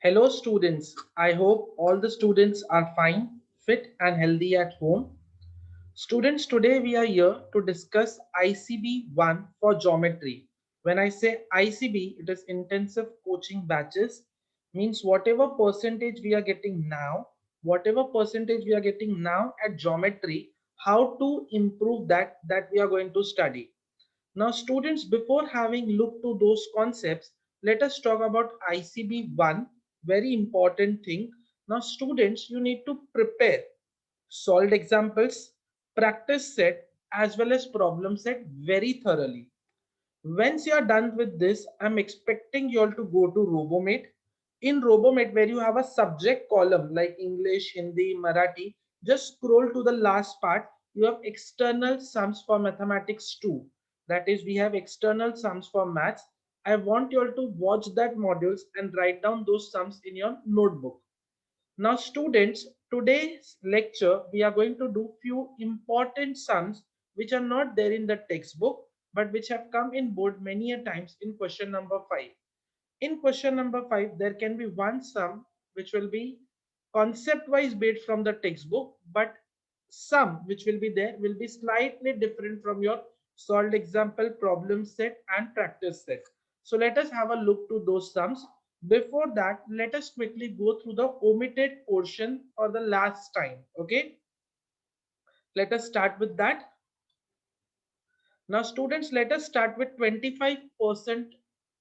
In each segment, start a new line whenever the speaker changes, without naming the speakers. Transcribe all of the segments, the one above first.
Hello students, I hope all the students are fine, fit and healthy at home. Students, today we are here to discuss ICB 1 for geometry. When I say ICB, it is intensive coaching batches, means whatever percentage we are getting now at geometry, how to improve that we are going to study. Now, students, before having looked to those concepts, let us talk about ICB 1, very important thing. Now, students, you need to prepare solved examples, practice set, as well as problem set very thoroughly. Once you are done with this, I'm expecting you all to go to Robomate. In Robomate, where you have a subject column like English, Hindi, Marathi, just scroll to the last part. You have external sums for mathematics 2. That is, we have external sums for maths. I want you all to watch that modules and write down those sums in your notebook. Now, students, today's lecture, we are going to do few important sums which are not there in the textbook, but which have come in board many a times in question number 5. In question number 5, there can be one sum which will be concept-wise based from the textbook, but sum which will be there will be slightly different from your solved example, problem set, and practice set. So let us have a look to those sums. Before that, let us quickly go through the omitted portion for the last time. Okay, let us start with that. Now, students, let us start with 25%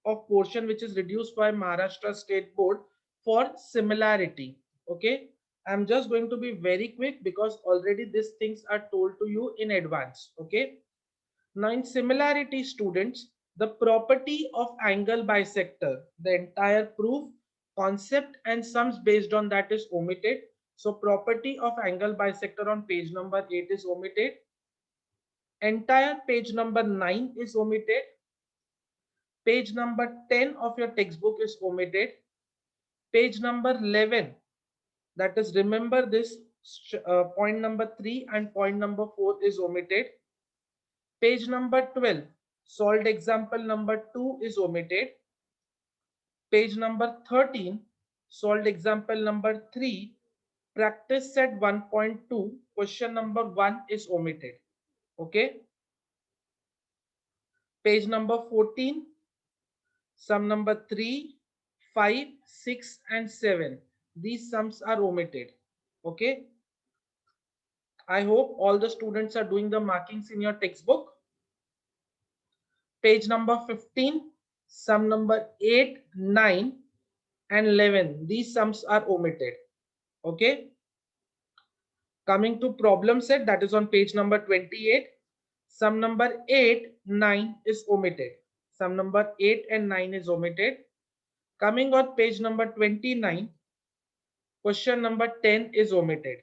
of portion which is reduced by Maharashtra State Board for similarity. Okay, I'm just going to be very quick because already these things are told to you in advance. Okay, now in similarity, students, the property of angle bisector, the entire proof, concept and sums based on that is omitted. So property of angle bisector on page number 8 is omitted. Entire page number 9 is omitted. Page number 10 of your textbook is omitted. Page number 11, that is, remember this, point number 3 and point number 4 is omitted. Page number 12, solved example number 2 is omitted. Page number 13, solved example number 3, practice set 1.2, question number 1 is omitted. Okay. Page number 14, sum number 3, 5, 6 and 7. These sums are omitted. Okay. I hope all the students are doing the markings in your textbook. Page number 15, sum number 8, 9 and 11. These sums are omitted. Okay. Coming to problem set, that is on page number 28. Sum number 8, 9 is omitted. Sum number 8 and 9 is omitted. Coming on page number 29, question number 10 is omitted.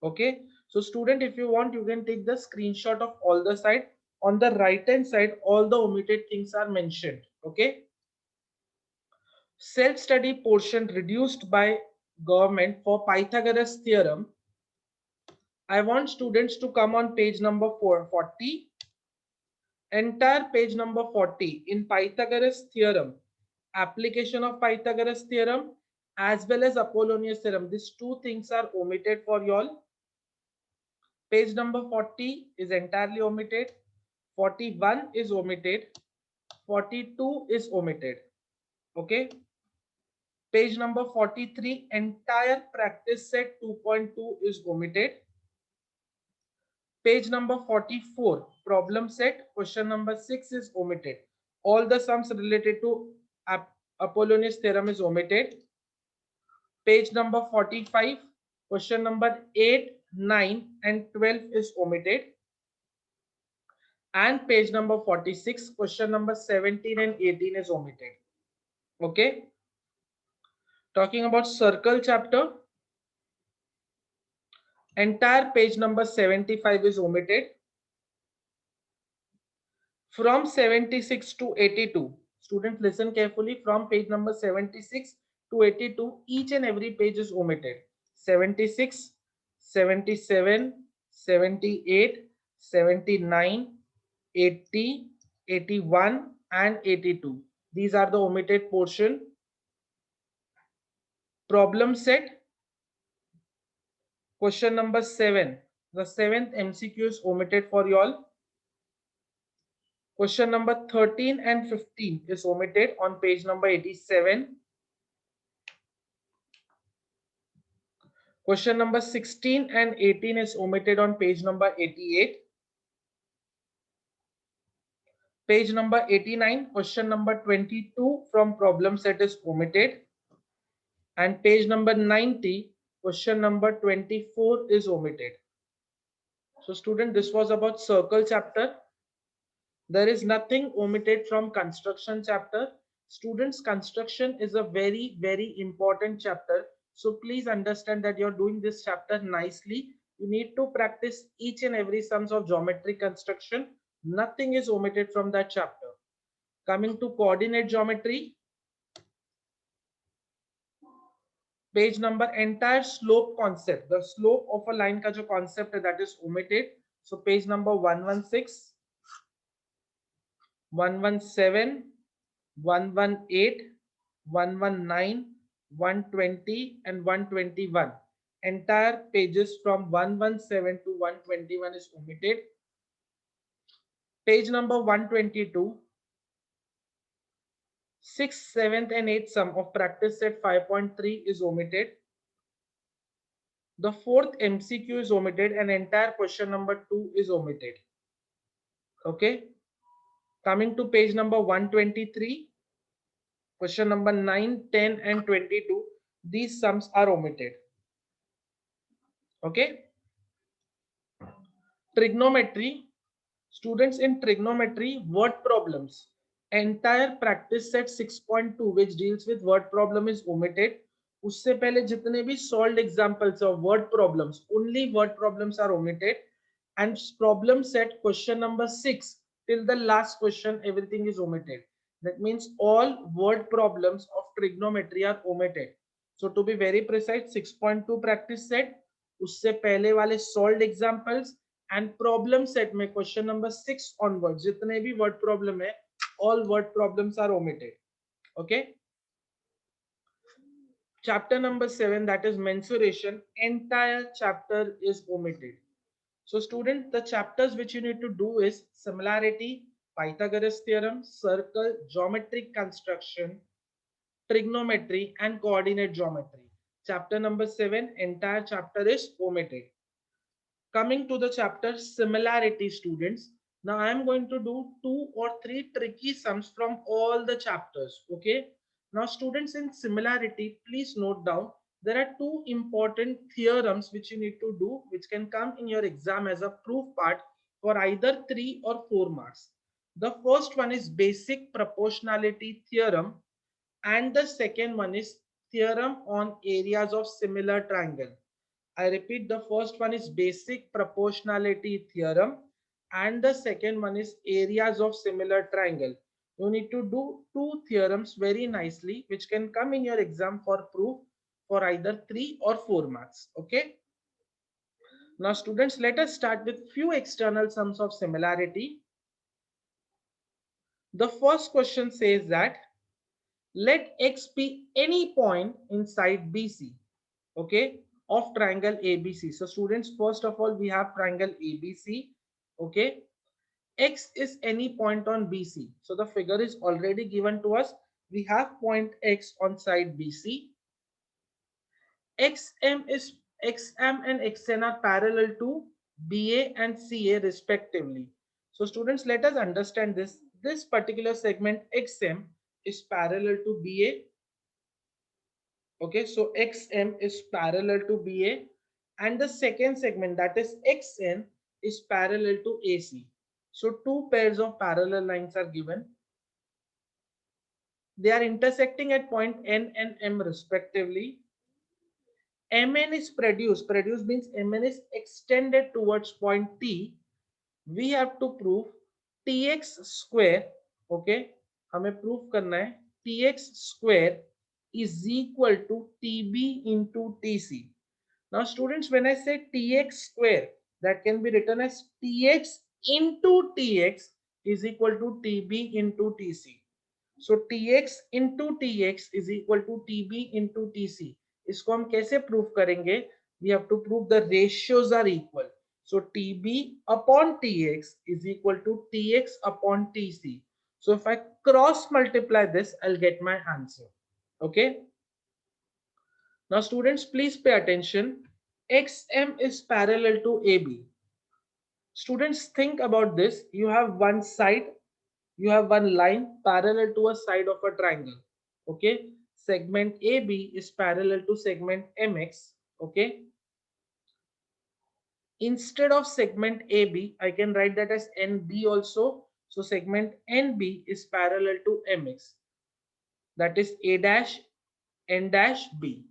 Okay. So student, if you want, you can take the screenshot of all the side. On the right hand side, all the omitted things are mentioned. Okay. Self-study portion reduced by government for Pythagoras theorem. I want students to come on page number 440. Entire page number 40 in Pythagoras theorem, application of Pythagoras theorem as well as Apollonius theorem. These two things are omitted for y'all. Page number 40 is entirely omitted. 41 is omitted. 42 is omitted. Okay. Page number 43, entire practice set 2.2 is omitted. Page number 44, problem set, question number 6 is omitted. All the sums related to Apollonius theorem is omitted. Page number 45, question number 8, 9 and 12 is omitted. And page number 46, question number 17 and 18 is omitted. Okay. Talking about circle chapter, entire page number 75 is omitted. From 76 to 82, students listen carefully, from page number 76 to 82, each and every page is omitted. 76, 77, 78, 79, 80, 81 and 82. These are the omitted portion. Problem set. Question number 7. The seventh MCQ is omitted for you all. Question number 13 and 15 is omitted on page number 87. Question number 16 and 18 is omitted on page number 88. Page number 89, question number 22 from problem set is omitted. And page number 90, question number 24 is omitted. So student, this was about circle chapter. There is nothing omitted from construction chapter. Students, construction is a very, very important chapter. So please understand that you're doing this chapter nicely. You need to practice each and every sums of geometry construction. Nothing is omitted from that chapter. Coming to coordinate geometry, page number entire slope concept, the slope of a line ka jo concept hai, that is omitted. So page number 116, 117, 118, 119, 120 and 121. Entire pages from 117 to 121 is omitted. Page number 122, 6th, 7th and 8th sum of practice set 5.3 is omitted. The 4th MCQ is omitted and entire question number 2 is omitted. Okay. Coming to page number 123, question number 9, 10 and 22, these sums are omitted. Okay. Trigonometry, students, in trigonometry, word problems, entire practice set 6.2 which deals with word problem is omitted. उससे पहले जितने भी solved examples of word problems, only word problems are omitted. And problem set question number 6 till the last question, everything is omitted. That means all word problems of trigonometry are omitted. So to be very precise, 6.2 practice set, उससे पहले वाले solved examples and problem set में question number 6 onwards जितने भी word problem है, all word problems are omitted. Okay. Chapter number 7, that is mensuration, entire chapter is omitted. So student, the chapters which you need to do is similarity, Pythagoras theorem, circle, geometric construction, trigonometry and coordinate geometry. Chapter number 7, entire chapter is omitted. Coming to the chapter similarity, students, now I am going to do 2 or 3 tricky sums from all the chapters. Okay. Now students, in similarity, please note down there are 2 important theorems which you need to do, which can come in your exam as a proof part for either 3 or 4 marks. The first one is basic proportionality theorem and the second one is theorem on areas of similar triangle. I repeat, the first one is basic proportionality theorem and the second one is areas of similar triangle. You need to do 2 theorems very nicely which can come in your exam for proof for either 3 or 4 marks. Okay. Now students, let us start with few external sums of similarity. The first question says that let X be any point inside BC. Okay, of triangle ABC. So students, first of all, we have triangle ABC. Okay, X is any point on BC. So the figure is already given to us. We have point X on side BC. XM and XN are parallel to BA and CA respectively. So students, let us understand this. This particular segment XM is parallel to BA. Okay, so XM is parallel to BA and the second segment, that is XN, is parallel to AC. So two pairs of parallel lines are given. They are intersecting at point N and M respectively. MN is produced means MN is extended towards point T. We have to prove TX square. Okay, हमें prove करना है TX square is equal to TB into TC. Now students, when I say Tx square, that can be written as Tx into Tx is equal to Tb into Tc. So Tx into Tx is equal to Tb into Tc. इसको हम कैसे prove करेंगे? We have to prove the ratios are equal. So TB upon TX is equal to TX upon TC. So if I cross multiply this, I'll get my answer. Okay. Now students, please pay attention. XM is parallel to AB. Students, think about this. You have one side, you have one line parallel to a side of a triangle. Okay. Segment AB is parallel to segment MX. Okay. Instead of segment AB, I can write that as NB also. So segment NB is parallel to MX. That is A dash N dash B.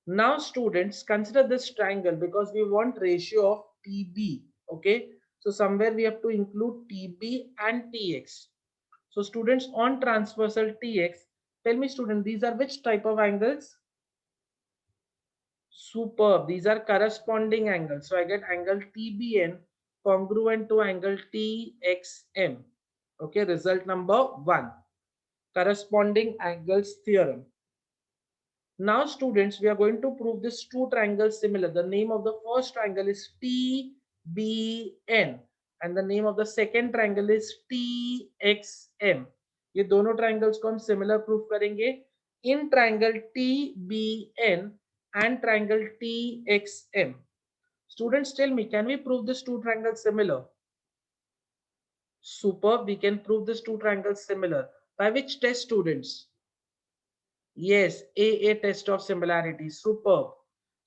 Now students, consider this triangle because we want ratio of TB. Okay. So somewhere we have to include TB and TX. So students, on transversal TX, tell me student, these are which type of angles? Superb. These are corresponding angles. So I get angle TBN congruent to angle TXM. Okay, result number 1. Corresponding angles theorem. Now students, we are going to prove this two triangles similar. The name of the first triangle is TBN and the name of the second triangle is TXM. ये दोनों triangles को हम similar proof करेंगे. In triangle TBN and triangle TXM. Students, tell me, can we prove this two triangles similar? Superb, we can prove this two triangles similar. By which test, students? Yes, AA test of similarity. Superb.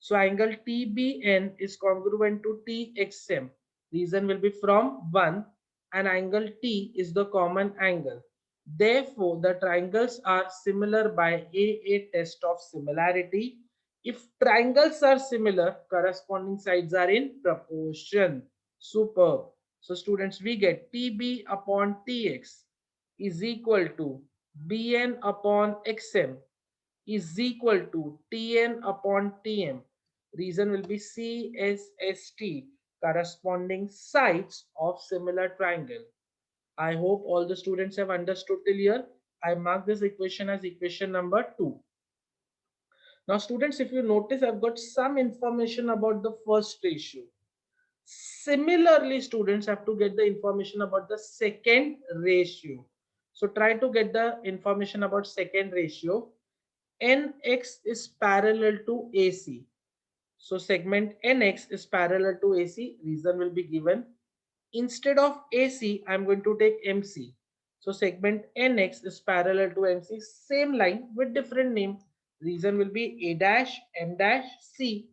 So angle TBN is congruent to TXM. Reason will be from 1 and angle T is the common angle. Therefore, the triangles are similar by AA test of similarity. If triangles are similar, corresponding sides are in proportion. Superb. So students, we get TB upon TX is equal to BN upon XM is equal to Tn upon Tm. Reason will be CSST, corresponding sides of similar triangle. I hope all the students have understood till here. I mark this equation as equation number 2. Now students, if you notice, I've got some information about the first ratio. Similarly, students have to get the information about the second ratio. So try to get the information about second ratio. NX is parallel to AC. So segment NX is parallel to AC. Reason will be given. Instead of AC, I'm going to take MC. So segment NX is parallel to MC. Same line with different name. Reason will be A dash M dash C.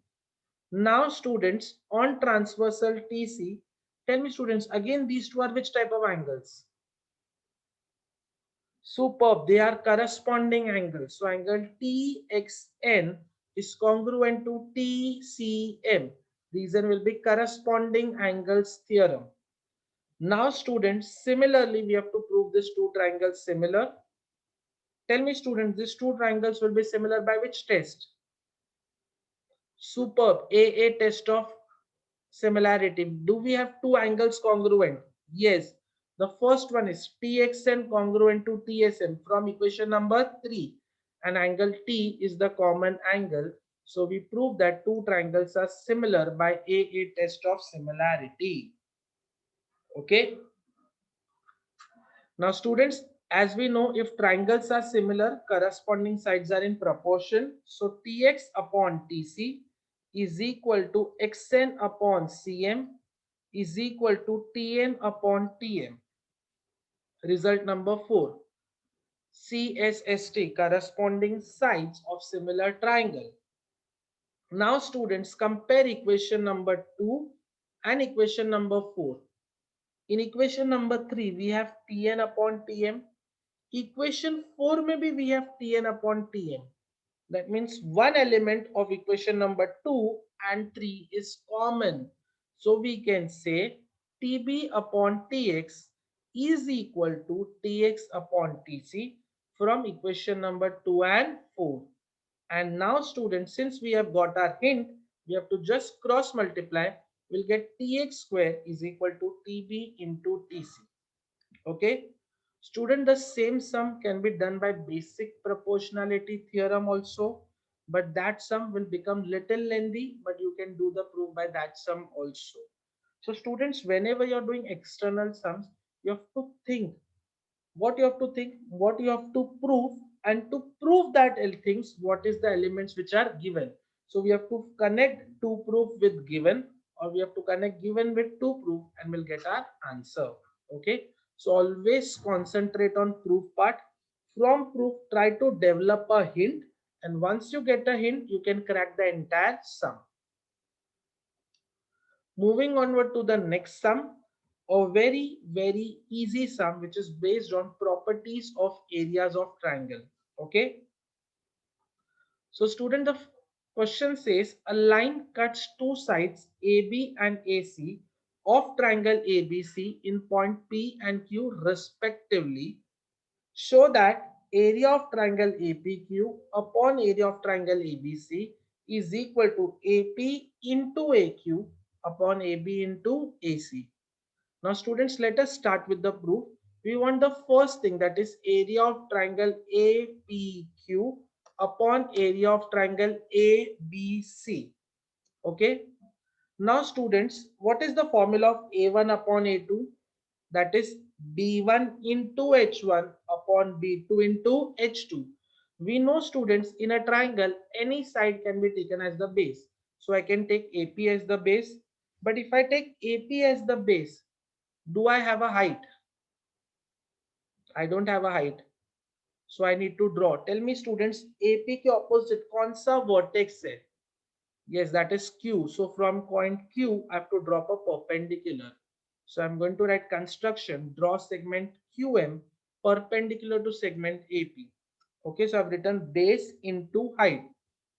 Now students, on transversal TC, tell me students, again these two are which type of angles? Superb. They are corresponding angles. So angle TXN is congruent to TCM. Reason will be corresponding angles theorem. Now students, similarly we have to prove this two triangles similar. Tell me students, these two triangles will be similar by which test? Superb. AA test of similarity. Do we have two angles congruent? Yes. The first one is TXN congruent to TSM from equation number 3. And angle T is the common angle. So we prove that two triangles are similar by AA test of similarity. Okay. Now students, as we know, if triangles are similar, corresponding sides are in proportion. So Tx upon Tc is equal to Xn upon Cm is equal to Tn upon Tm. Result number 4. CSST, corresponding sides of similar triangle. Now students, compare equation number 2 and equation number 4. In equation number 3, we have Tn upon Tm. Equation 4 maybe we have Tn upon Tm. That means one element of equation number 2 and 3 is common. So we can say Tb upon Tx is equal to Tx upon Tc from equation number 2 and 4. And now students, since we have got our hint, we have to just cross multiply. We'll get Tx square is equal to Tb into Tc. Okay. Student, the same sum can be done by basic proportionality theorem also. but that sum will become little lengthy, but you can do the proof by that sum also. So students, whenever you're doing external sums, you have to think what you have to think, what you have to prove, and to prove that things, what is the elements which are given. So we have to connect to proof with given, or we have to connect given with to proof, and we'll get our answer. Okay, so always concentrate on proof part. From proof, try to develop a hint, and once you get a hint, you can crack the entire sum. Moving onward to the next sum, a very easy sum which is based on properties of areas of triangle. Okay, so student, the question says a line cuts two sides AB and AC of triangle ABC in point P and Q respectively. Show that area of triangle APQ upon area of triangle ABC is equal to AP into AQ upon AB into AC. Now students, let us start with the proof. We want the first thing, that is area of triangle APQ upon area of triangle ABC. Okay. Now students, what is the formula of A1 upon A2? That is B1 into H1 upon B2 into H2. We know students, in a triangle any side can be taken as the base. So I can take AP as the base. But if I take AP as the base, do I have a height? I don't have a height. So I need to draw. Tell me students, AP के opposite कौन सा vertex है? Yes, that is Q. So from point Q, I have to drop a perpendicular. So I'm going to write construction, draw segment QM perpendicular to segment AP. Okay, so I've written base into height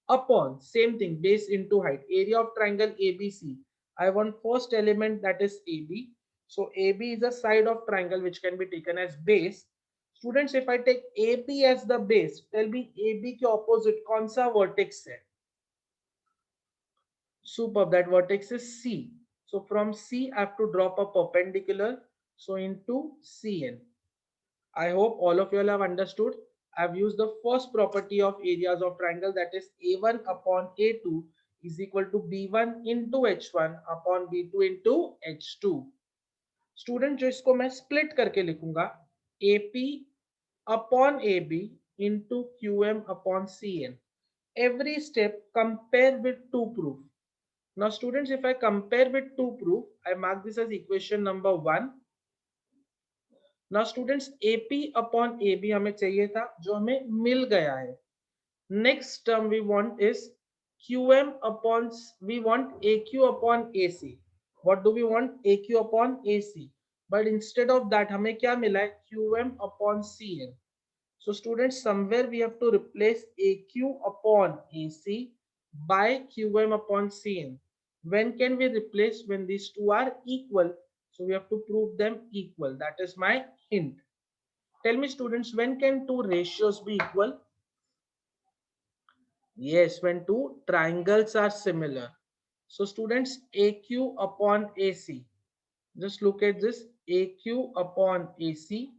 upon, same thing, base into height, area of triangle ABC. I want first element, that is AB. So AB is a side of triangle which can be taken as base. Students, if I take AP as the base, tell me AB के opposite कौन सा vertex है? Superb, that vertex is C. So from C, I have to drop a perpendicular. So into CN. I hope all of you all have understood. I've used the first property of areas of triangle, that is A1 upon A2 is equal to B1 into H1 upon B2 into H2. Student जो इसको मैं split करके लिखूंगा AP upon AB into QM upon CN. Every step compare with to proof. Now students, if I compare with to proof, I mark this as equation number 1. Now students, AP upon AB हमें चाहिए था, जो हमें मिल गया है. Next term we want is QM upon, we want AQ upon AC. What do we want? AQ upon AC. But instead of that हमें क्या मिला है? QM upon CN. So students, somewhere we have to replace AQ upon AC by QM upon CN. When can we replace? When these two are equal. So we have to prove them equal. That is my hint. Tell me students, when can two ratios be equal? Yes, when two triangles are similar. So students, AQ upon AC. Just look at this, AQ upon AC.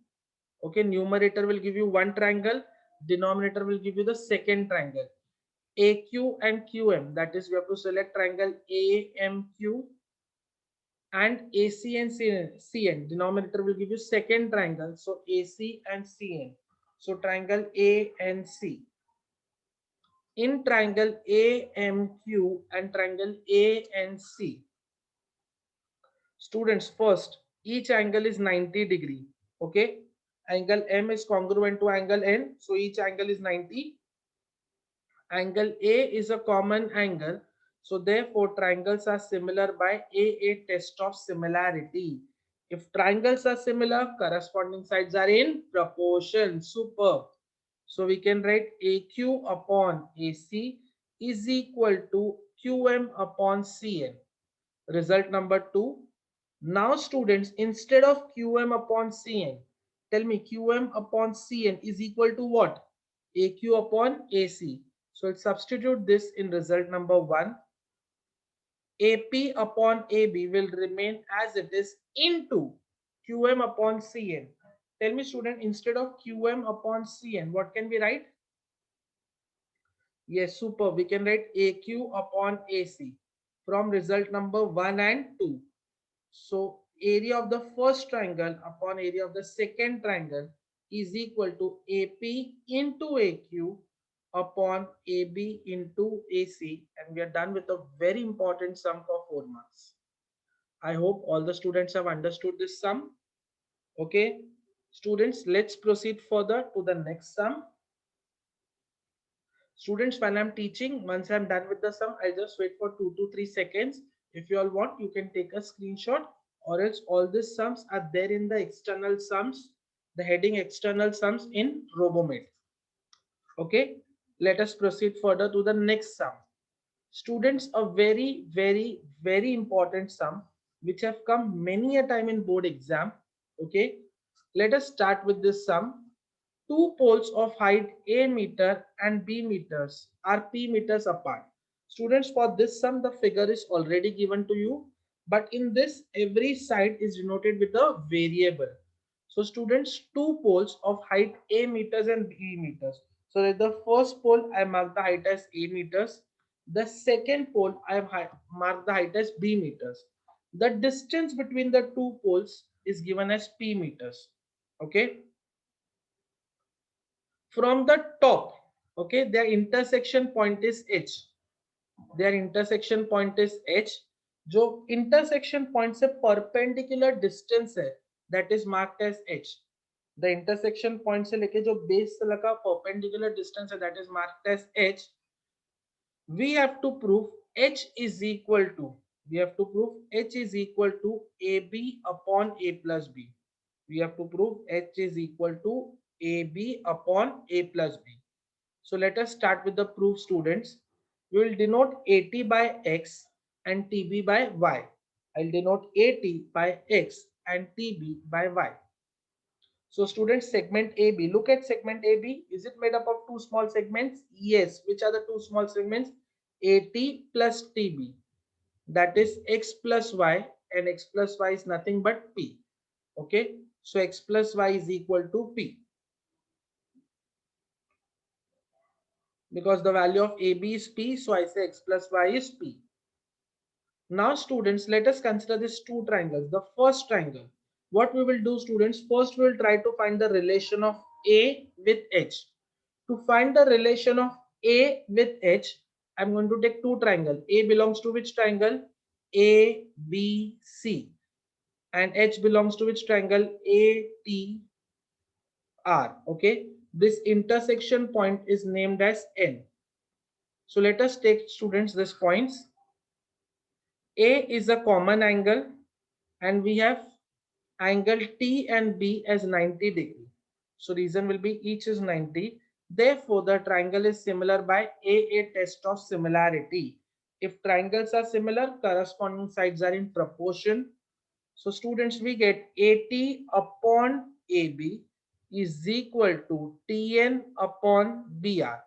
Okay, numerator will give you one triangle, denominator will give you the second triangle. AQ and QM, that is we have to select triangle AMQ, and AC and CN. Denominator will give you second triangle, so AC and CN. So triangle ANC. In triangle AMQ and triangle ANC, students, first each angle is 90 degree. Okay, angle M is congruent to angle N, so each angle is 90. Angle A is a common angle, so therefore triangles are similar by a test of similarity. If triangles are similar, corresponding sides are in proportion. Superb. So we can write AQ upon AC is equal to QM upon CN. Result number 2. Now students, instead of QM upon CN, tell me QM upon CN is equal to what? AQ upon AC. So let's substitute this in result number 1. AP upon AB will remain as it is into QM upon CN. Tell me student, instead of QM upon CN, what can we write? Yes, super. We can write AQ upon AC from result number 1 and 2. So area of the first triangle upon area of the second triangle is equal to AP into AQ upon AB into AC, and we are done with a very important sum for 4 marks. I hope all the students have understood this sum. Okay, students, let's proceed further to the next sum. Students, when I'm teaching, once I'm done with the sum, I'll just wait for 2 to 3 seconds. If you all want, you can take a screenshot, or else all these sums are there in the external sums, the heading external sums in RoboMate. Okay, let us proceed further to the next sum. Students, a very, very, very important sum which have come many a time in board exam. Okay, let us start with this sum. Two poles of height a meter and b meters are p meters apart. Students, for this sum, the figure is already given to you, but in this, every side is denoted with a variable. So students, two poles of height a meters and b meters. So that the first pole, I mark the height as a meters. The second pole, I have marked the height as b meters. The distance between the two poles is given as p meters. Okay. From the top, okay, their intersection point is h. Their intersection point is h. जो intersection point से perpendicular distance है, that is marked as h. The intersection point से लेके जो base से लगा perpendicular distance है, that is marked as h. We have to prove h is equal to, we have to prove h is equal to ab upon a plus b. We have to prove h is equal to ab upon a plus b. So let us start with the proof, students. We will denote AT by X and TB by Y. I'll denote AT by X and TB by Y. So students, segment AB. Look at segment AB. Is it made up of two small segments? Yes. Which are the two small segments? AT plus TB. That is X plus Y, and X plus Y is nothing but P. Okay. So X plus Y is equal to P. Because the value of AB is P, so I say X plus Y is P. Now students, let us consider these two triangles. The first triangle, what we will do, students, first we will try to find the relation of A with H. To find the relation of A with H, I'm going to take two triangles. A belongs to which triangle? A, B, C. And H belongs to which triangle? A, T, R. Okay. This intersection point is named as N. So let us take, students, these points. A is a common angle, and we have angle T and B as 90 degree. So reason will be each is 90. Therefore, the triangle is similar by a test of similarity. If triangles are similar, corresponding sides are in proportion. So students, we get AT upon AB is equal to TN upon BR.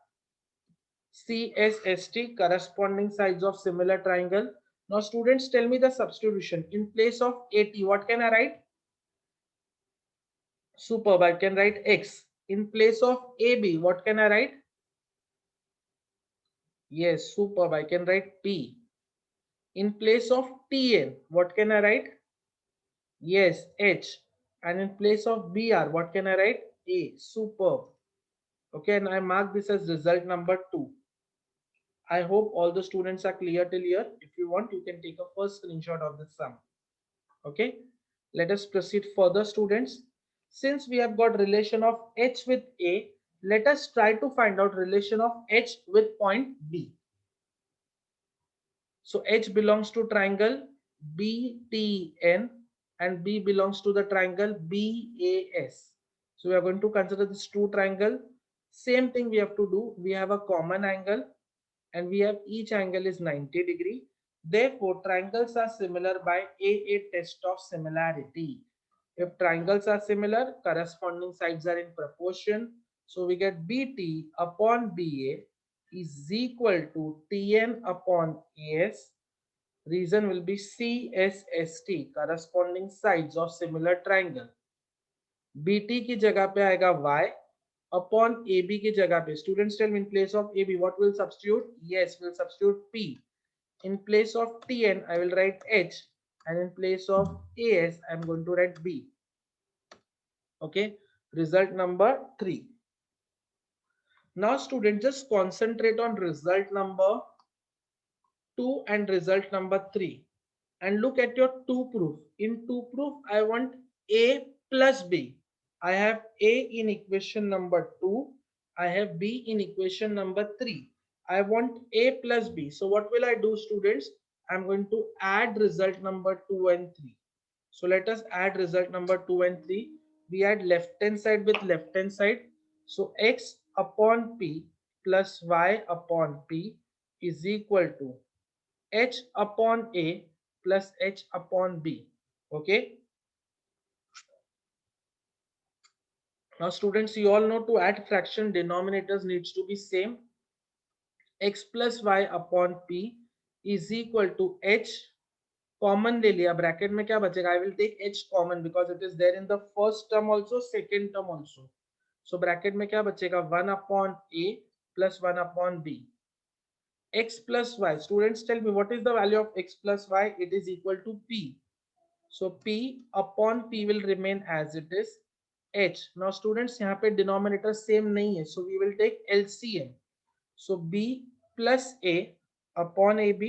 CSST, corresponding sides of similar triangle. Now students, tell me the substitution. In place of AT, what can I write? Superb, I can write X. In place of AB, what can I write? Yes, superb, I can write P. In place of TN, what can I write? Yes, H. And in place of BR, what can I write? A. Superb. Okay, and I mark this as result number 2. I hope all the students are clear till here. If you want, you can take a first screenshot of the sum. Okay, let us proceed further, students. Since we have got relation of H with A, let us try to find out relation of H with point B. So H belongs to triangle BTN and B belongs to the triangle BAS. So we are going to consider this two triangle. Same thing we have to do. We have a common angle and we have each angle is 90 degree. Therefore, triangles are similar by a test of similarity. If triangles are similar, corresponding sides are in proportion. So we get BT upon BA is equal to TN upon AS. Reason will be CSST, corresponding sides of similar triangle. BT की जगह पे आएगा Y upon AB की जगह पे students tell me in place of AB what will substitute? Yes, we'll substitute P. In place of TN I will write H, and in place of AS I'm going to write B. Okay, result number 3. Now students just concentrate on result number 2 and result number 3 and look at your 2 proof. In 2 proof I want A plus B. I have A in equation number 2. I have B in equation number 3. I want A plus B. So what will I do, students? I'm going to add result number 2 and 3. So let us add result number 2 and 3. We add left hand side with left hand side. So x upon p plus y upon p is equal to h upon a plus h upon b. Okay. Now students, you all know to add fraction denominators needs to be same. X plus y upon p is equal to h. Common ले लिया, bracket में क्या बचेगा? I will take h common because it is there in the first term also, second term also. So bracket में क्या बचेगा? 1 upon a plus 1 upon b. x plus y, students tell me what is the value of x plus y? It is equal to p. So p upon p will remain as it is, h. Now students, यहाँ पे denominator same नहीं है, so we will take LCM. So b plus a upon ab.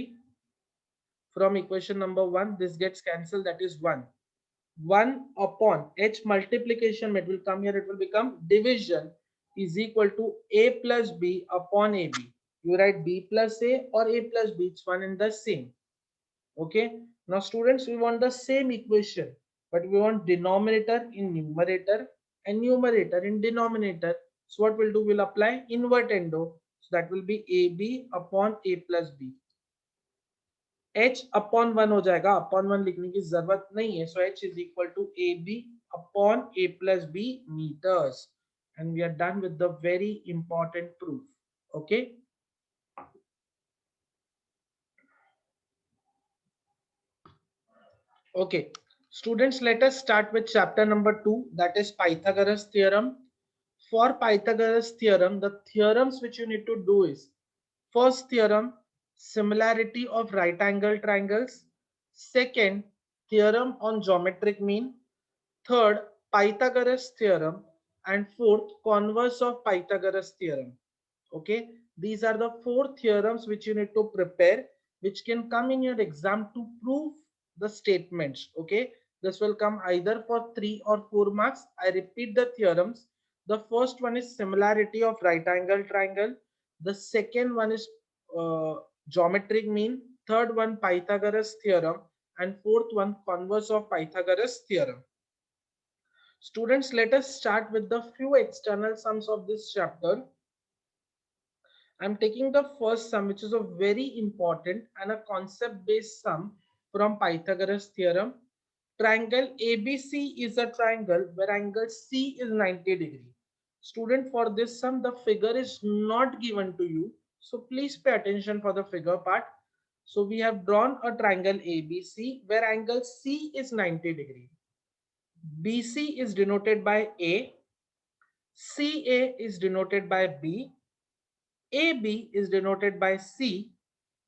From equation number 1 this gets cancelled, that is 1. 1 upon h multiplication it will come here, it will become division, is equal to a plus b upon ab. You write b plus a or a plus b, it's one and the same. Okay, now students, we want the same equation, but we want denominator in numerator and numerator in denominator. So what we'll do, we'll apply invertendo. So that will be ab upon a plus b. h upon 1 हो जाएगा, upon 1 लिखने की जरूरत नहीं है. So h is equal to ab upon a plus b meters, and we are done with the very important proof. Okay. Okay, students, let us start with chapter number 2, that is Pythagoras theorem. For Pythagoras theorem, the theorems which you need to do is: first theorem, similarity of right angle triangles. Second, theorem on geometric mean. Third, Pythagoras theorem. And fourth, converse of Pythagoras theorem. Okay, these are the 4 theorems which you need to prepare, which can come in your exam to prove the statements. Okay, this will come either for 3 or 4 marks. I repeat the theorems. The first one is similarity of right angle triangle. The second one is geometric mean. Third one, Pythagoras theorem. And fourth one, converse of Pythagoras theorem. Students, let us start with the few external sums of this chapter. I'm taking the first sum, which is a very important and a concept based sum from Pythagoras theorem. Triangle ABC is a triangle where angle C is 90 degree. Student, for this sum the figure is not given to you, so please pay attention for the figure part. So we have drawn a triangle ABC where angle C is 90 degree. BC is denoted by A, CA is denoted by B, AB is denoted by C.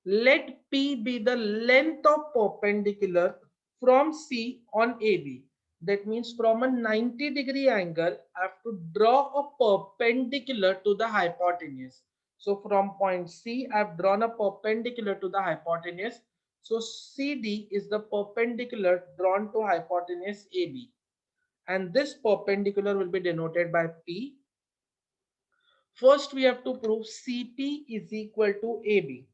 Let P be the length of perpendicular from C on AB. That means from a 90-degree angle, I have to draw a perpendicular to the hypotenuse. So from point C, I have drawn a perpendicular to the hypotenuse. So CD is the perpendicular drawn to hypotenuse AB. And this perpendicular will be denoted by P. First, we have to prove CP is equal to AB.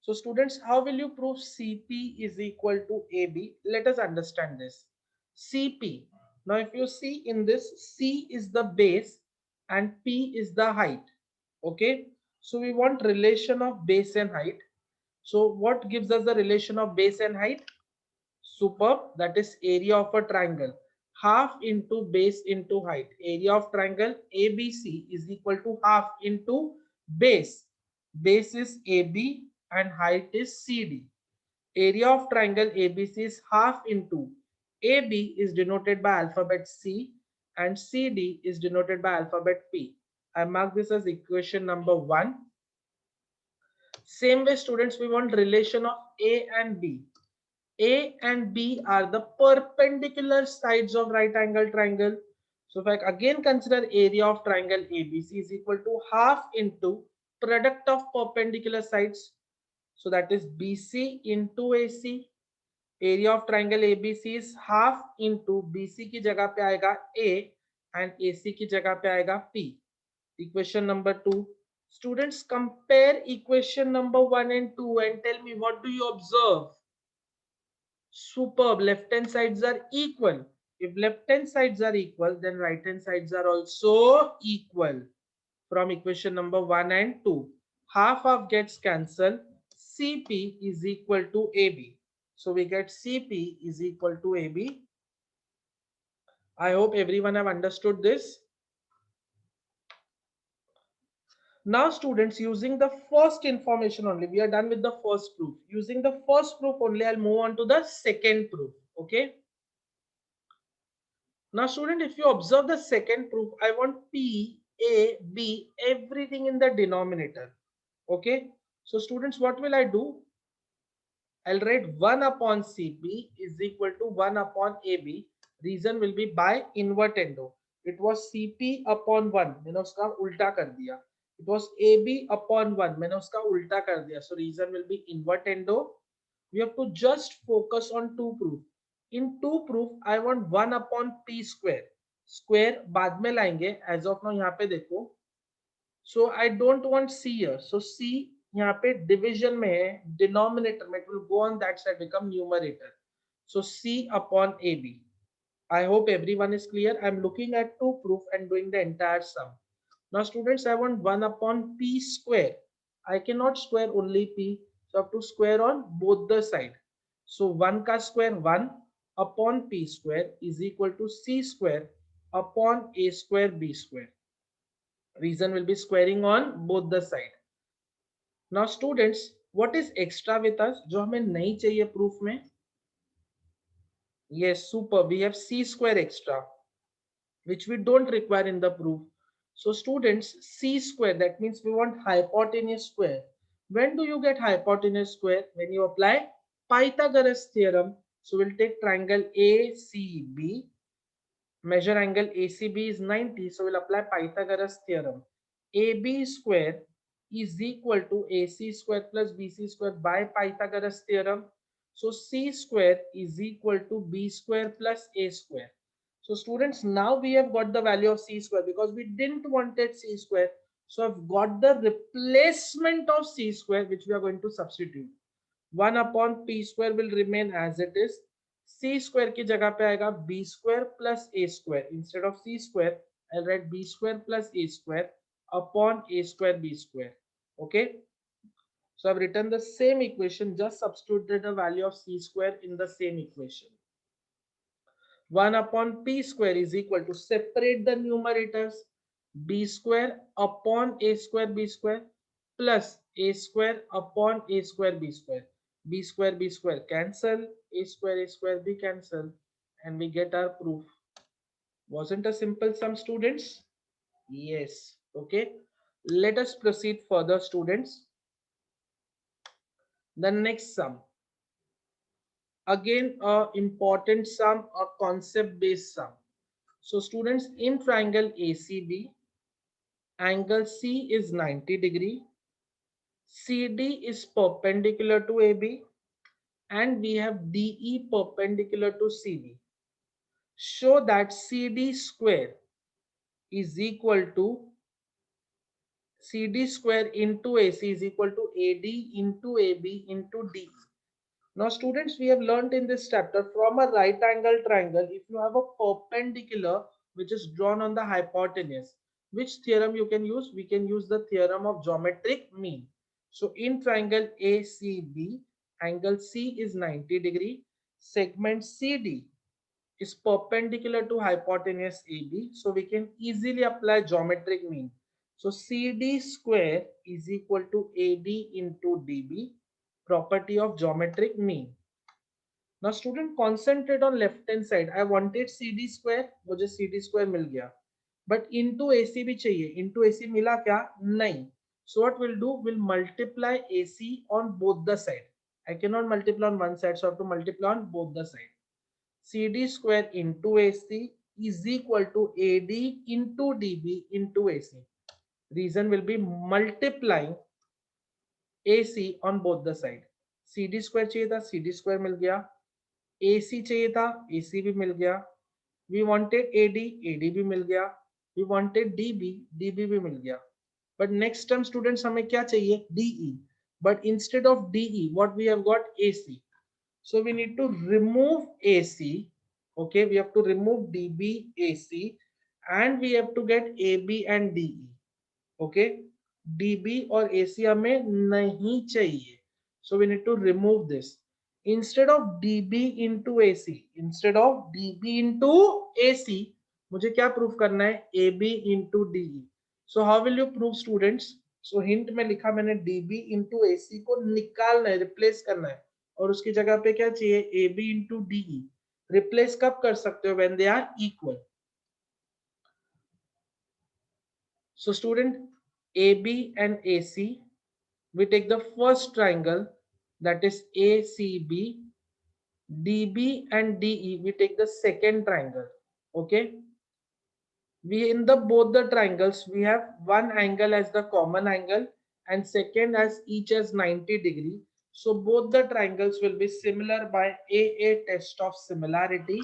So students, how will you prove CP is equal to AB? Let us understand this. CP. Now, if you see in this, C is the base and P is the height. Okay. So we want relation of base and height. So what gives us the relation of base and height? Superb. That is area of a triangle. Half into base into height. Area of triangle ABC is equal to half into base. Base is AB and height is CD. Area of triangle ABC is half into AB is denoted by alphabet C and CD is denoted by alphabet P. I mark this as equation number 1. Same way, students, we want relation of A and B. A and B are the perpendicular sides of right angle triangle. So if I again consider area of triangle ABC is equal to half into product of perpendicular sides. So that is BC into AC. Area of triangle ABC is half into BC की जगह पे आएगा A and AC की जगह पे आएगा P. Equation number 2. Students, compare equation number 1 and 2 and tell me what do you observe. Superb. Left hand sides are equal. If left hand sides are equal, then right hand sides are also equal. From equation number 1 and 2, half gets cancelled. CP is equal to AB. So we get CP is equal to AB. I hope everyone have understood this. Now students, using the first information only, we are done with the first proof. Using the first proof only, I'll move on to the second proof. Okay. Now student, if you observe the second proof, I want P, A, B, everything in the denominator. Okay. So students, what will I do? I'll write 1 upon CP is equal to 1 upon AB. Reason will be by invertendo. It was CP upon 1. मैंने उसका उल्टा कर दिया. It was AB upon 1. मैंने उसका उल्टा कर दिया. So reason will be invertendo. We have to just focus on two proof. In two proof, I want 1 upon P square. Square बाद में लाएंगे. As of now यहाँ पे देखो. So I don't want C here. So C यहाँ पे division में है, denominator में, it will go on that side, become numerator. So C upon AB. I hope everyone is clear. I'm looking at two proof and doing the entire sum. Now students, I want 1 upon P square. I cannot square only P, so I have to square on both the side. So 1 ka square 1 upon P square is equal to C square upon A square B square. Reason will be squaring on both the side. Now students, what is extra with us जो हमें नहीं चाहिए proof में? Yes, super. We have C square extra, which we don't require in the proof. So students, C square, that means we want hypotenuse square. When do you get hypotenuse square? When you apply Pythagoras theorem. So we'll take triangle ACB. Measure angle ACB is 90. So we'll apply Pythagoras theorem. AB square is equal to AC square plus BC square by Pythagoras theorem. So C square is equal to B square plus A square. So students, now we have got the value of C square because we didn't wanted C square. So I've got the replacement of C square, which we are going to substitute. 1 upon P square will remain as it is. C square की जगह पे आएगा B square plus A square. Instead of C square, I'll write B square plus A square upon A square B square. Okay. So I've written the same equation, just substituted the value of C square in the same equation. 1 upon P square is equal to, separate the numerators, B square upon A square B square plus A square upon A square B square. B square cancel, A square B cancel, and we get our proof. Wasn't a simple sum, students? Yes. Okay. Let us proceed further, students. The next sum. Again, a important sum, a concept based sum. So students, in triangle ACB, angle C is 90 degree, CD is perpendicular to AB, and we have DE perpendicular to CD. Show that CD square is equal to CD square into AC is equal to AD into AB into DE. Now students, we have learned in this chapter, from a right angle triangle, if you have a perpendicular which is drawn on the hypotenuse, which theorem you can use? We can use the theorem of geometric mean. So in triangle ACB, angle C is 90 degree, segment CD is perpendicular to hypotenuse AB, so we can easily apply geometric mean. So CD square is equal to AD into DB, property of geometric mean. Now student, concentrate on left hand side. I wanted CD square, मुझे CD square मिल गया. But into AC भी चाहिए, into AC मिला क्या? नहीं. So what we'll do, we'll multiply AC on both the side. I cannot multiply on one side, so I have to multiply on both the side. CD square into AC is equal to AD into DB into AC. Reason will be multiplying AC on both the side. CD square चाहिए था, CD square मिल गया. AC चाहिए था, AC भी मिल गया. We wanted AD, AD भी मिल गया. We wanted DB, DB भी मिल गया. But next term students हमें क्या चाहिए? DE. But instead of DE, what we have got? AC. So we need to remove AC. Okay, we have to remove DB, AC, and we have to get AB and DE. Okay, DB और AC हमें नहीं चाहिए. So we need to remove this. Instead of DB into AC, instead of DB into AC, मुझे क्या proof करना है? AB into DE. So how will you prove students? So hint में लिखा मैंने DB into AC को निकालना है, रिप्लेस करना है, और उसकी जगह पे क्या चाहिए? AB into DE. रिप्लेस कब कर सकते हो? When they are equal. So student, AB and AC, we take the first triangle, that is ACB. DB and DE, we take the second triangle. Okay, we in the both the triangles we have one angle as the common angle and second as each as 90 degree. So both the triangles will be similar by AA test of similarity.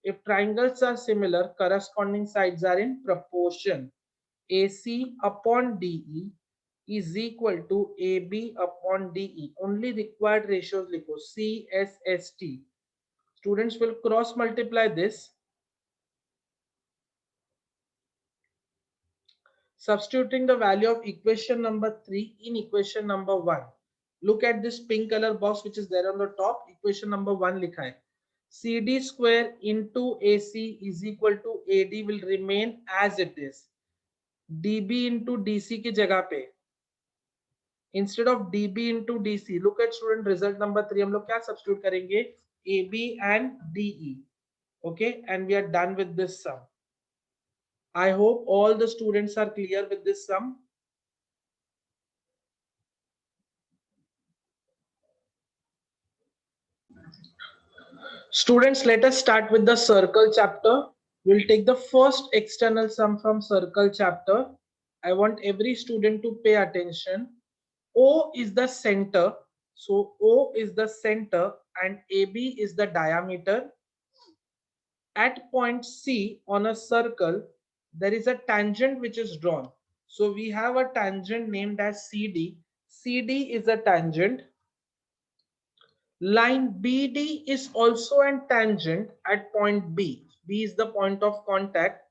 If triangles are similar, corresponding sides are in proportion. AC upon DE is equal to AB upon DE. Only required ratios likho, CSST. Students will cross multiply this. Substituting the value of equation number 3 in equation number 1. Look at this pink color box which is there on the top. Equation number 1 likha hai. CD square into AC is equal to AD will remain as it is. DB into DC की जगह पे instead of DB into DC, look at student result number 3. हम लोग क्या substitute करेंगे? AB and DE. Okay, and we are done with this sum. I hope all the students are clear with this sum. Students, let us start with the circle chapter. We'll take the first external sum from circle chapter. I want every student to pay attention. O is the center. So O is the center and AB is the diameter. At point C on a circle, there is a tangent which is drawn. So we have a tangent named as CD. CD is a tangent. Line BD is also a tangent at point B. B is the point of contact.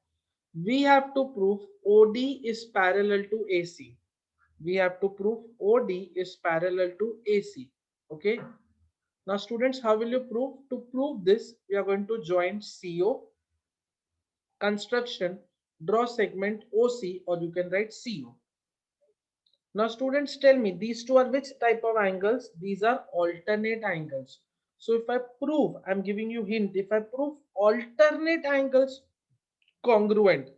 We have to prove OD is parallel to AC. We have to prove OD is parallel to AC. Okay. Now students, how will you prove? To prove this, we are going to join CO, construction, draw segment OC, or you can write CO. Now students, tell me, these two are which type of angles? These are alternate angles. So if I prove, I'm giving you hint, if I prove alternate angles congruent,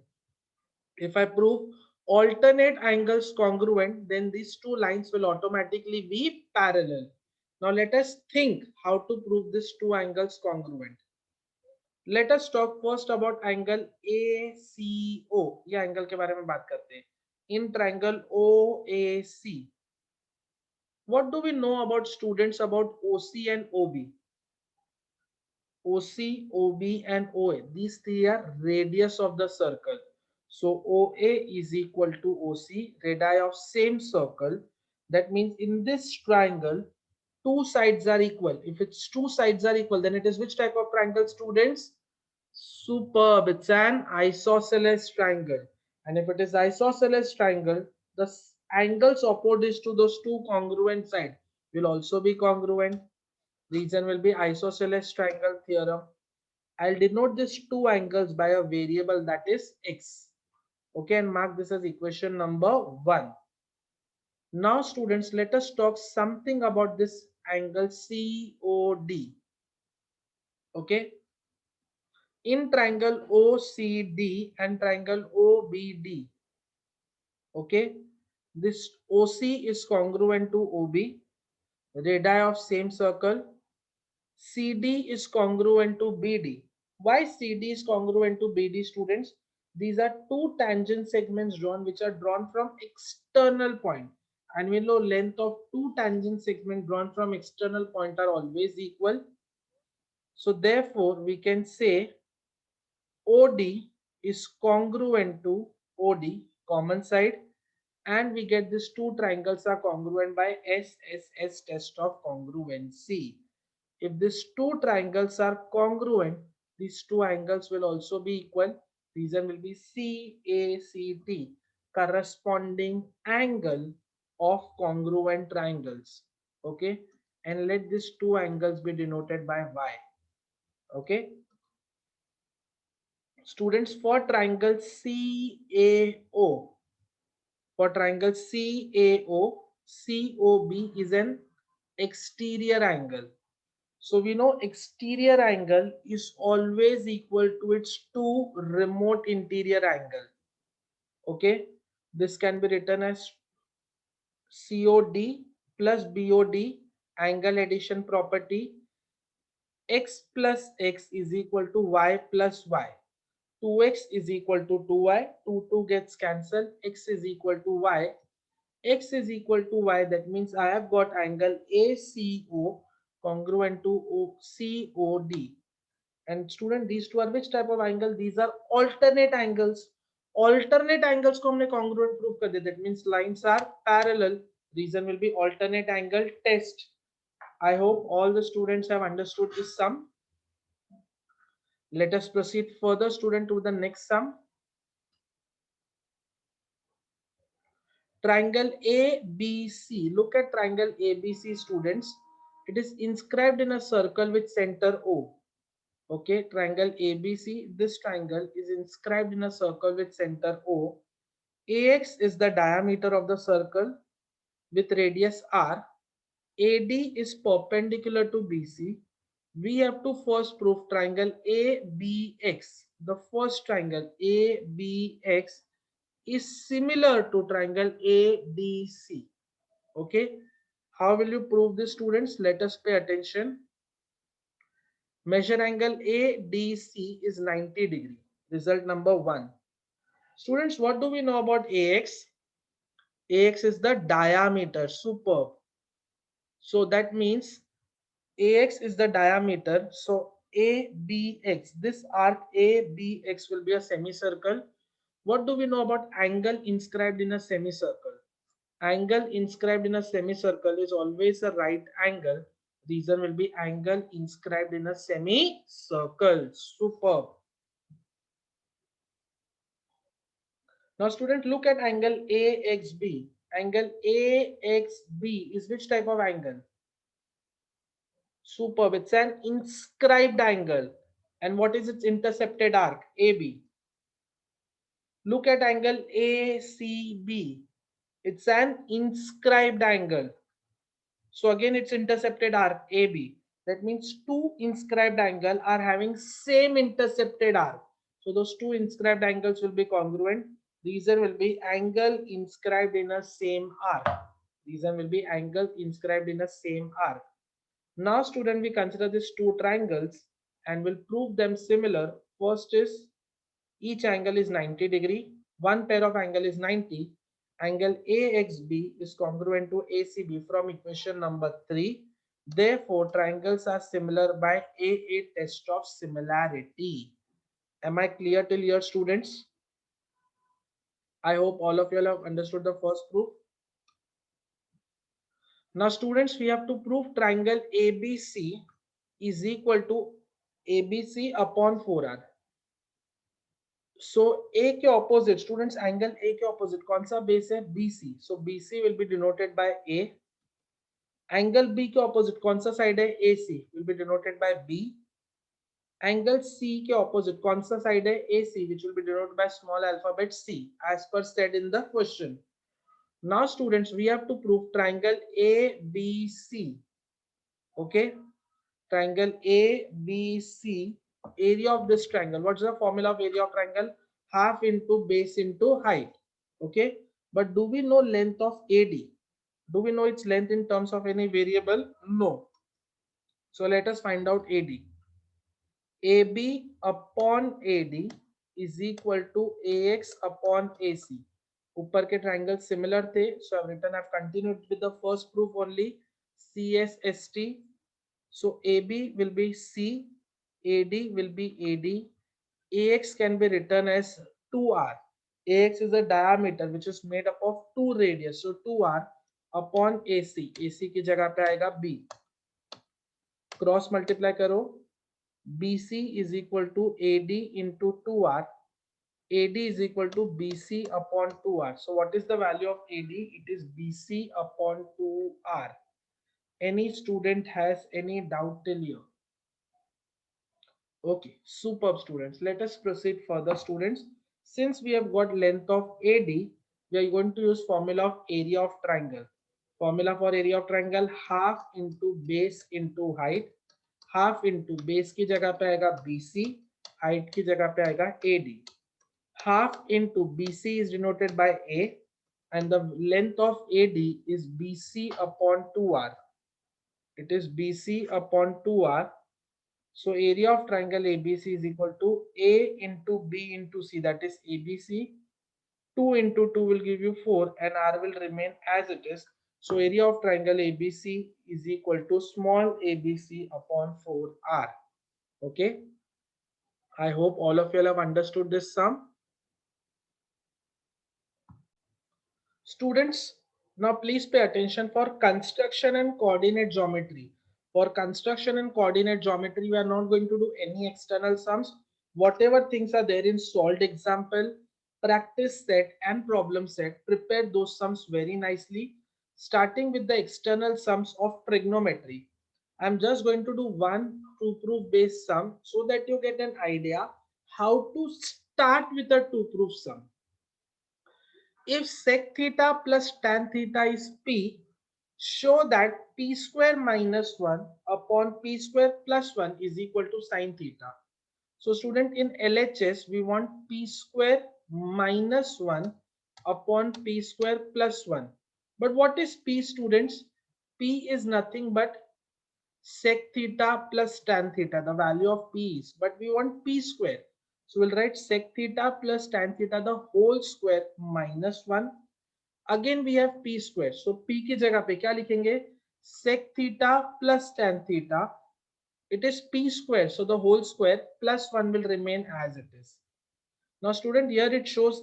if I prove alternate angles congruent, then these two lines will automatically be parallel. Now let us think how to prove these two angles congruent. Let us talk first about angle ACO. ये angle के बारे में बात करते हैं. In triangle OAC, what do we know about students about OC and OB? OC, OB, and OA. These three are radius of the circle. So OA is equal to OC, radii of same circle. That means in this triangle, two sides are equal. If it's two sides are equal, then it is which type of triangle, students? Superb. It's an isosceles triangle. And if it is isosceles triangle, the angles opposite to those two congruent sides will also be congruent. Reason will be isosceles triangle theorem. I'll denote these two angles by a variable that is x. Okay, and mark this as equation number 1. Now students, let us talk something about this angle COD. Okay, in triangle OCD and triangle OBD. Okay, this OC is congruent to OB, radii of same circle. CD is congruent to BD. Why CD is congruent to BD, students? These are two tangent segments drawn which are drawn from external point. And we know length of two tangent segments drawn from external point are always equal. So therefore we can say OD is congruent to OD, common side, and we get these two triangles are congruent by SSS test of congruency. If these two triangles are congruent, these two angles will also be equal. Reason will be CACT, corresponding angle of congruent triangles. Okay, and let these two angles be denoted by Y. Okay, students, for triangle CAO, for triangle CAO, COB is an exterior angle. So we know exterior angle is always equal to its two remote interior angle. Okay, this can be written as COD plus BOD, angle addition property. X plus X is equal to Y plus Y. 2x is equal to 2y. 2 gets cancelled. X is equal to Y. X is equal to Y. That means I have got angle ACO congruent to COD. And student, these two are which type of angle? These are alternate angles. Alternate angles को हमने congruent prove कर दिया. That means lines are parallel. Reason will be alternate angle test. I hope all the students have understood this sum. Let us proceed further, student, to the next sum. Triangle ABC. Look at triangle ABC, students. It is inscribed in a circle with center O. Okay, triangle ABC. This triangle is inscribed in a circle with center O. AX is the diameter of the circle with radius R. AD is perpendicular to BC. We have to first prove triangle ABX. The first triangle ABX is similar to triangle ADC. Okay, how will you prove this, students? Let us pay attention. Measure angle ADC is 90 degree. Result number 1. Students, what do we know about AX? AX is the diameter. Superb. So that means AX is the diameter. So ABX, this arc ABX will be a semicircle. What do we know about angle inscribed in a semicircle? Angle inscribed in a semicircle is always a right angle. Reason will be angle inscribed in a semicircle. Superb. Now student, look at angle AXB. Angle AXB is which type of angle? Superb. It's an inscribed angle. And what is its intercepted arc? AB. Look at angle ACB. It's an inscribed angle. So again, it's intercepted arc AB. That means two inscribed angles are having same intercepted arc. So those two inscribed angles will be congruent. Reason will be angle inscribed in a same arc. Reason will be angle inscribed in a same arc. Now student, we consider these two triangles and will prove them similar. First is each angle is 90 degree. One pair of angle is 90. Angle AXB is congruent to ACB from equation number 3. Therefore, triangles are similar by AA test of similarity. Am I clear till here, students? I hope all of you have understood the first proof. Now, students, we have to prove triangle ABC is equal to ABC upon 4R. So A के opposite, students, angle A के opposite कौन सा base है? BC. So BC will be denoted by A. Angle B के opposite कौन सा side है? AC will be denoted by B. Angle C के opposite कौन सा side है? AC, which will be denoted by small alphabet C, as per said in the question. Now students, we have to prove triangle ABC. Okay, triangle ABC area of this triangle. What's the formula of area of triangle? Half into base into height. Okay, but do we know length of AD? Do we know its length in terms of any variable? No. So let us find out AD. AB upon AD is equal to AX upon AC. ऊपर के triangles similar थे, so I've written, I've continued with the first proof only. CSST. So AB will be C, AD will be AD. AX can be written as 2R. AX is a diameter which is made up of two radius, so 2R upon AC. AC की जगह पे आएगा B. Cross multiply करो. BC is equal to AD into 2R. AD is equal to BC upon 2R. So what is the value of AD? It is BC upon 2R. Any student has any doubt till here? Okay, superb students. Let us proceed further, students. Since we have got length of AD, we are going to use formula of area of triangle. Formula for area of triangle, half into base into height. Half into base की जगह पे आएगा BC, height की जगह पे आएगा AD. Half into BC is denoted by A and the length of AD is BC upon 2R. It is BC upon 2R. So area of triangle ABC is equal to A into B into C, that is ABC. 2 into 2 will give you 4 and R will remain as it is. So area of triangle ABC is equal to small abc upon 4R. Okay. I hope all of you have understood this sum. Students, now please pay attention for construction and coordinate geometry. For construction and coordinate geometry, we are not going to do any external sums. Whatever things are there in solved example, practice set and problem set, prepare those sums very nicely, starting with the external sums of trigonometry. I'm just going to do one two proof based sum so that you get an idea how to start with a two proof sum. If sec theta plus tan theta is P, show that P square minus 1 upon P square plus 1 is equal to sin theta. So student, in LHS, we want P square minus 1 upon P square plus 1. But what is P, students? P is nothing but sec theta plus tan theta. The value of P is, but we want P square. So we'll write sec theta plus tan theta the whole square minus 1. Again we have P square. So P की जगह पे क्या लिखेंगे? Sec theta plus tan theta. It is P square. So the whole square plus 1 will remain as it is. Now student, here it shows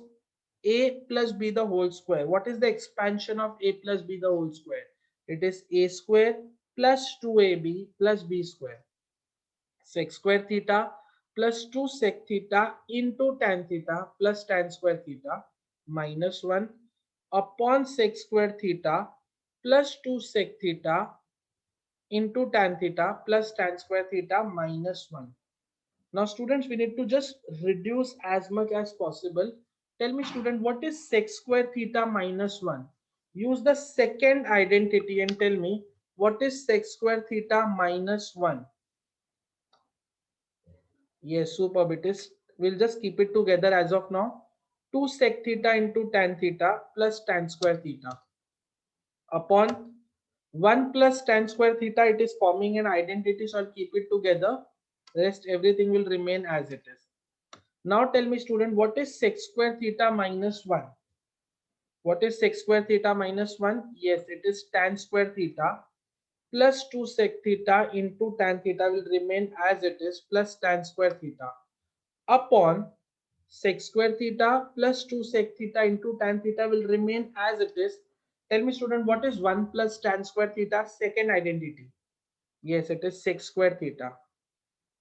A plus B the whole square. What is the expansion of A plus B the whole square? It is A square plus 2AB plus B square. Sec square theta plus 2 sec theta into tan theta plus tan square theta minus 1 upon sec square theta plus 2 sec theta into tan theta plus tan square theta minus 1. Now students, we need to just reduce as much as possible. Tell me student, what is sec square theta minus 1? Use the second identity and tell me what is sec square theta minus 1. Yes, superb it is. We'll just keep it together as of now. 2 sec theta into tan theta plus tan square theta upon 1 plus tan square theta. It is forming an identity, so I'll keep it together. Rest everything will remain as it is. Now tell me student, what is sec square theta minus 1? What is sec square theta minus 1? Yes, it is tan square theta plus 2 sec theta into tan theta will remain as it is plus tan square theta upon sec square theta plus 2 sec theta into tan theta will remain as it is. Tell me student, what is 1 plus tan square theta? Second identity. Yes, it is sec square theta.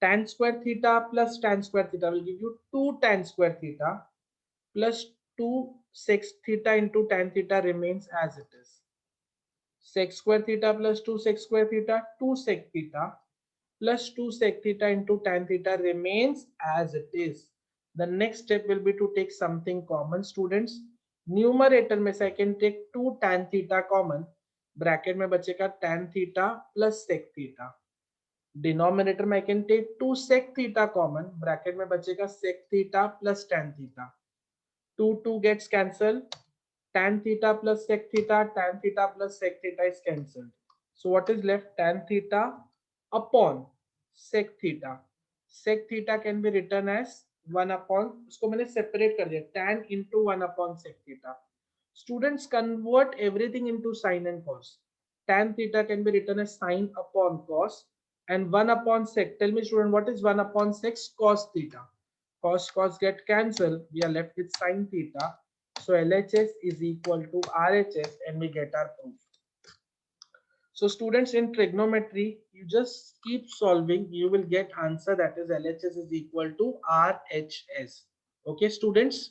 Tan square theta plus tan square theta will give you 2 tan square theta plus 2 sec theta into tan theta remains as it is. Sec square theta plus 2 sec square theta, 2 sec theta plus 2 sec theta into tan theta remains as it is. The next step will be to take something common, students. Numerator में से I can take 2 tan theta common. Bracket में बचेगा tan theta plus sec theta. Denominator में I can take 2 sec theta common. Bracket में बचेगा sec theta plus tan theta. 2 gets cancelled. Tan theta plus sec theta, tan theta plus sec theta is cancelled. So what is left? Tan theta upon sec theta. Sec theta can be written as 1 upon, उसको मैंने separate कर दिया, tan into 1 upon sec theta. Students convert everything into sine and cos. Tan theta can be written as sine upon cos, and 1 upon sec. Tell me, student, what is 1 upon sec? Cos theta. Cos get cancelled. We are left with sine theta. So LHS is equal to RHS, and we get our proof. So students, in trigonometry, you just keep solving. You will get answer, that is LHS is equal to RHS. Okay, students.